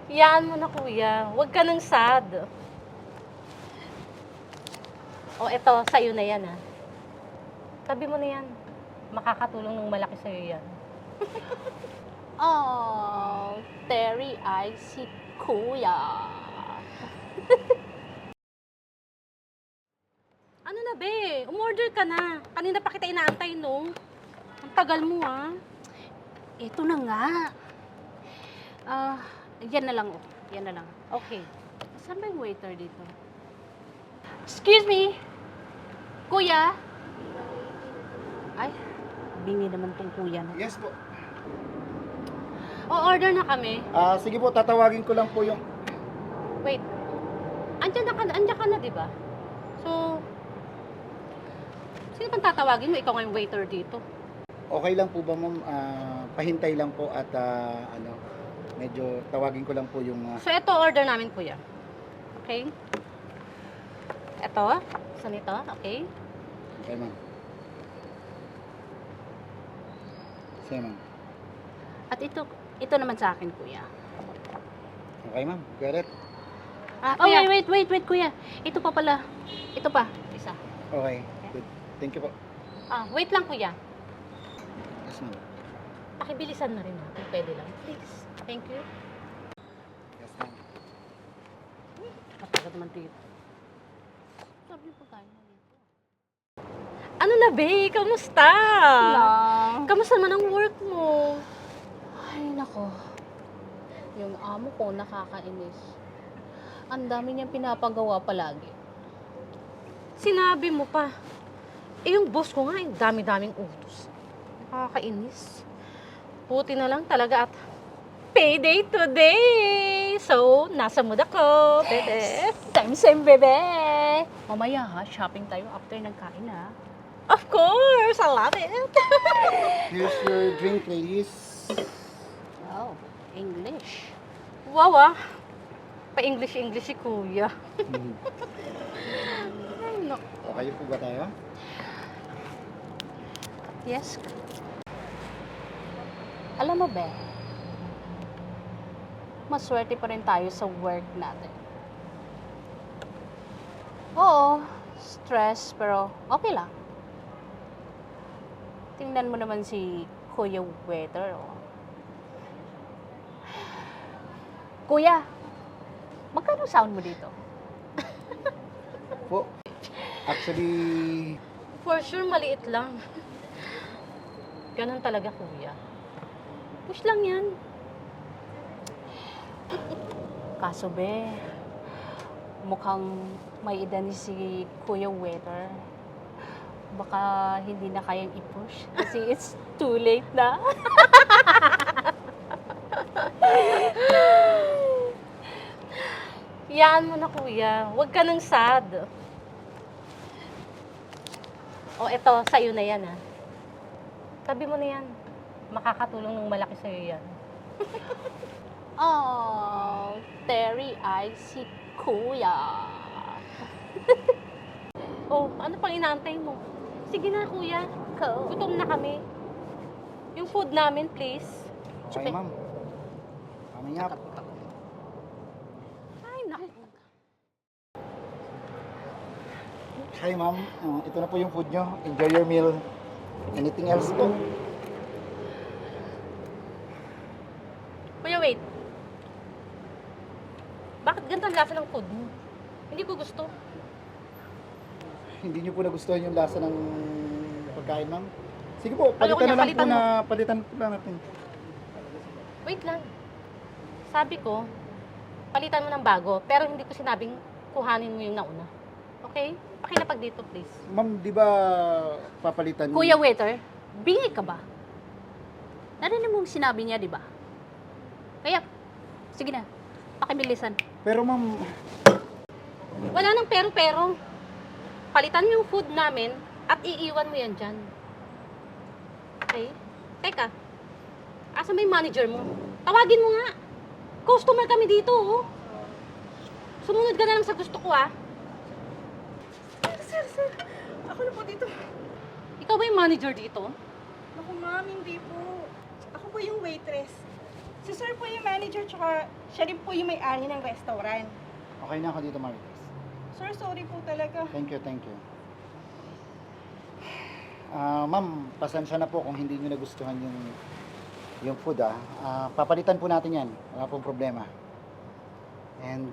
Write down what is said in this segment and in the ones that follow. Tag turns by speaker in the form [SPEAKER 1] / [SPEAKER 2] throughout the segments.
[SPEAKER 1] Iyaan mo na, kuya. Huwag ka nang sad. O, eto, sa'yo na yan, ha. Tabi mo na yan. Makakatulong ng malaki sa'yo yan.
[SPEAKER 2] Oh, Terry ay si Kuya.
[SPEAKER 1] Ano na, be? Umorder ka na. Kanina pa kita inaantay, no? Ang tagal mo, ha?
[SPEAKER 2] Ito na nga. Yan na lang, oh. Yan na lang.
[SPEAKER 1] Okay.
[SPEAKER 2] Saan ba yung waiter dito? Excuse me? Kuya? Ay, bingi naman tong kuya na.
[SPEAKER 3] Yes po.
[SPEAKER 1] O-order na kami.
[SPEAKER 3] Sige po, tatawagin ko lang po yung...
[SPEAKER 1] Wait. Andiyan ka na, di ba? So, sino bang tatawagin mo? Ikaw nga yung waiter dito.
[SPEAKER 3] Okay lang po ba, ma'am? Pahintay lang po at medyo tawagin ko lang po yung...
[SPEAKER 1] So, ito order namin, kuya. Okay? Ito. Saan ito? Okay?
[SPEAKER 3] Okay, ma'am. Sige, ma'am.
[SPEAKER 2] At ito naman sa akin, kuya.
[SPEAKER 3] Okay, ma'am. Got it?
[SPEAKER 2] Oh,
[SPEAKER 1] kuya.
[SPEAKER 2] wait, kuya. Ito pa pala. Ito pa. Isa.
[SPEAKER 3] Okay. Good. Thank you po.
[SPEAKER 1] Wait lang, kuya.
[SPEAKER 3] Yes, ma'am.
[SPEAKER 1] Pakibilisan na rin, ha? Kung pwede lang. Please. Thank you.
[SPEAKER 3] Yes, ma'am.
[SPEAKER 2] Kapagod naman dito. Sabi po tayo na dito.
[SPEAKER 1] Ano na, be? Kamusta?
[SPEAKER 2] Lang.
[SPEAKER 1] Kamusta naman ang work mo?
[SPEAKER 2] Ay, nako. Yung amo ko nakakainis. Ang dami niyang pinapagawa palagi.
[SPEAKER 1] Sinabi mo pa. Yung boss ko nga, yung dami-daming utos. Nakakainis. Buti na lang talaga at payday today! So, nasa mood ako, bebe.
[SPEAKER 2] Same, bebe! Mamaya ha, shopping tayo after nagkain ha.
[SPEAKER 1] Of course! I love it!
[SPEAKER 3] Here's your drink, ladies.
[SPEAKER 2] Oh, English.
[SPEAKER 1] Wow, Pa-English-English si kuya. Ay, naku.
[SPEAKER 3] Okay po ba tayo?
[SPEAKER 2] Yes. Alam mo, be, maswerte pa rin tayo sa work natin. Oo, stress, pero okay lang. Tingnan mo naman si Kuya Waiter, oh. Kuya, magkano sound mo dito?
[SPEAKER 3] Po. Actually,
[SPEAKER 1] For sure, maliit lang. Ganun talaga, kuya. Push lang yan.
[SPEAKER 2] Kaso, be, mukhang may edad ni si Kuya Waiter. Baka hindi na kayang i-push kasi it's too late na.
[SPEAKER 1] Iyaan mo na, kuya. Huwag ka nang sad. O, eto, sa'yo na yan, ha. Tabi mo na yan. Makakatulong ng malaki sa'yo yan.
[SPEAKER 2] Oh, Terry ay si Kuya.
[SPEAKER 1] Oh, ano pang inaantay mo? Sige na, kuya. Gutom na kami. Yung food namin, please.
[SPEAKER 3] okay, ma'am. Coming up.
[SPEAKER 1] Ay, naku.
[SPEAKER 3] Hi, ma'am. Ito na po yung food nyo. Enjoy your meal. Anything else po?
[SPEAKER 1] Kuya, wait. Bakit ganito ang lasa ng food mo? Hindi ko gusto.
[SPEAKER 3] Hindi nyo po nagustuhan yung lasa ng pagkain, ma'am? Sige po,
[SPEAKER 1] Ayoko
[SPEAKER 3] palitan
[SPEAKER 1] niya,
[SPEAKER 3] na lang
[SPEAKER 1] palitan
[SPEAKER 3] po
[SPEAKER 1] mo.
[SPEAKER 3] palitan po lang natin.
[SPEAKER 1] Wait lang. Sabi ko, palitan mo ng bago, pero hindi ko sinabing kuhanin mo yung nauna. Okay? Pakilapag dito, please.
[SPEAKER 3] Ma'am, di ba papalitan?
[SPEAKER 2] Kuya Waiter, bingi ka ba? Narinig mo yung sinabi niya, di ba? Kaya, sige na, pakibilisan.
[SPEAKER 3] Pero ma'am,
[SPEAKER 1] Wala nang pero-pero. Palitan mo yung food namin at iiwan mo yan dyan. Okay? Teka, asa may manager mo? Tawagin mo nga. Customer kami dito, oh. Sumunod ka na lang sa gusto ko, ah.
[SPEAKER 4] Sir. Ako na po dito.
[SPEAKER 1] Ikaw ba yung manager dito?
[SPEAKER 4] Naku, ma'am, hindi po. Ako po yung waitress. Si Sir po yung manager, tsaka siya rin po yung may-ari ng restaurant.
[SPEAKER 3] Okay na ako dito, Marites.
[SPEAKER 4] Sir, sorry po talaga.
[SPEAKER 3] Thank you, thank you. Ma'am, pasensya na po kung hindi nyo nagustuhan yung food papalitan po natin yan. Wala pong problema. And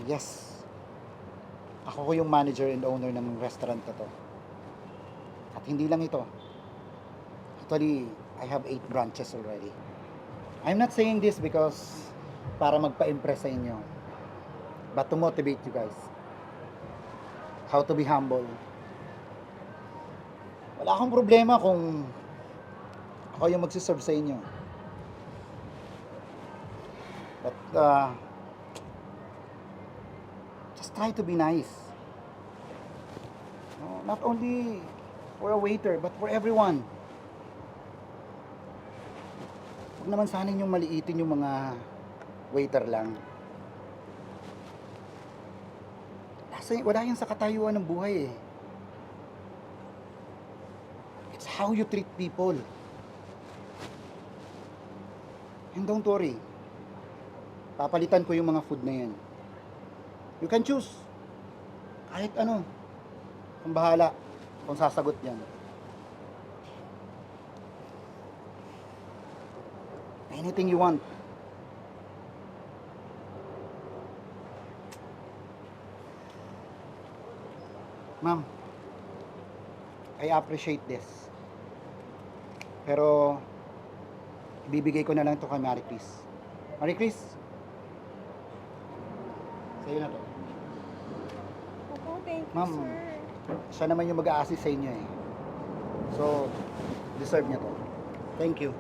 [SPEAKER 3] yes, ako po yung manager and owner ng restaurant na to. At hindi lang ito. Actually, I have 8 branches already. I'm not saying this because para magpa-impress sa inyo, but to motivate you guys. How to be humble. Wala akong problema kung ako yung magsiserve sa inyo. But, just try to be nice. No, not only for a waiter, but for everyone. Huwag naman sana yung maliitin yung mga waiter lang. Wala yan sa katayuan ng buhay eh. It's how you treat people. And don't worry. Papalitan ko yung mga food na yan. You can choose. Kahit ano. Kung bahala. Kung sasagot yan. Anything you want. Ma'am, I appreciate this. Pero, ibibigay ko na lang to kay Marie Chris. Marie Chris? Sa'yo na to.
[SPEAKER 4] Opo, thank you,
[SPEAKER 3] Ma'am.
[SPEAKER 4] sir.
[SPEAKER 3] Siya naman yung mag-a-assist sa inyo eh. So, deserve niya to. Thank you.